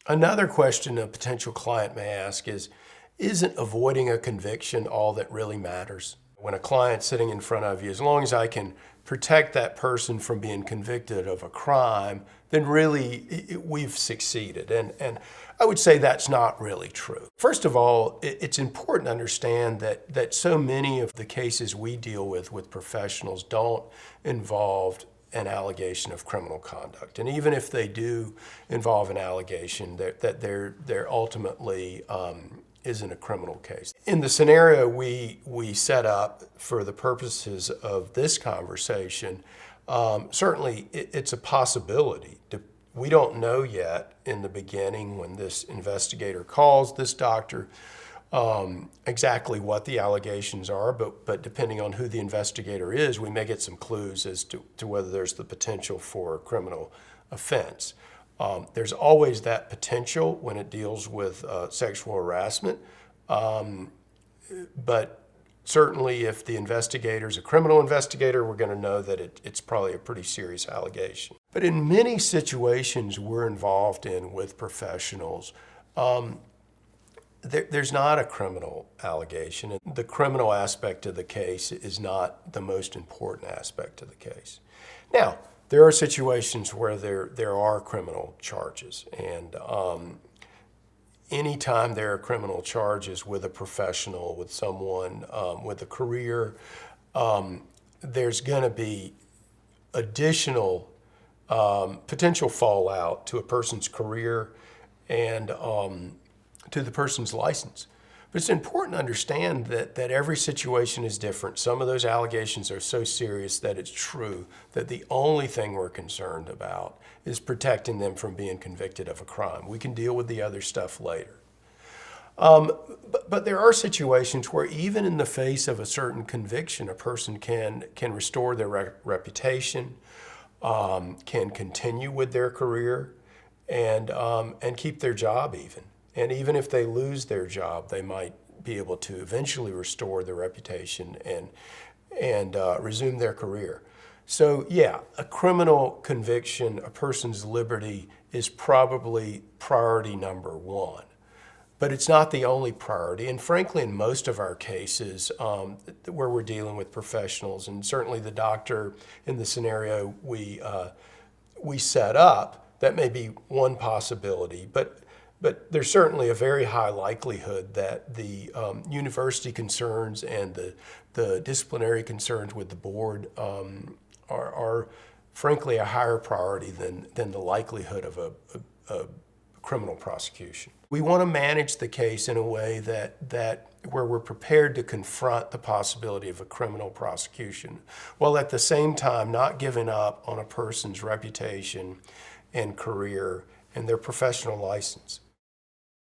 Another question a potential client may ask is, isn't avoiding a conviction all that really matters? When a client's sitting in front of you, as long as I can protect that person from being convicted of a crime, then really we've succeeded. And I would say that's not really true. First of all, it's important to understand that so many of the cases we deal with professionals don't involve an allegation of criminal conduct. And even if they do involve an allegation, that they're ultimately isn't a criminal case. In the scenario we set up for the purposes of this conversation, certainly it's a possibility. We don't know yet in the beginning when this investigator calls this doctor exactly what the allegations are, but depending on who the investigator is, we may get some clues as to whether there's the potential for a criminal offense. There's always that potential when it deals with sexual harassment, but certainly if the investigator is a criminal investigator, we're going to know that it's probably a pretty serious allegation. But in many situations we're involved in with professionals, there's not a criminal allegation. The criminal aspect of the case is not the most important aspect of the case. Now, there are situations where there are criminal charges, and anytime there are criminal charges with a professional, with someone with a career, there's going to be additional potential fallout to a person's career and to the person's license. But it's important to understand that every situation is different. Some of those allegations are so serious that it's true that the only thing we're concerned about is protecting them from being convicted of a crime. We can deal with the other stuff later. But there are situations where even in the face of a certain conviction, a person can restore their reputation, can continue with their career, and keep their job even. And even if they lose their job, they might be able to eventually restore their reputation and resume their career. So yeah, a criminal conviction, a person's liberty is probably priority number one. But it's not the only priority. And frankly, in most of our cases where we're dealing with professionals, and certainly the doctor in the scenario we set up, that may be one possibility. But there's certainly a very high likelihood that the university concerns and the disciplinary concerns with the board are frankly a higher priority than the likelihood of a criminal prosecution. We want to manage the case in a way that where we're prepared to confront the possibility of a criminal prosecution, while at the same time not giving up on a person's reputation and career and their professional license.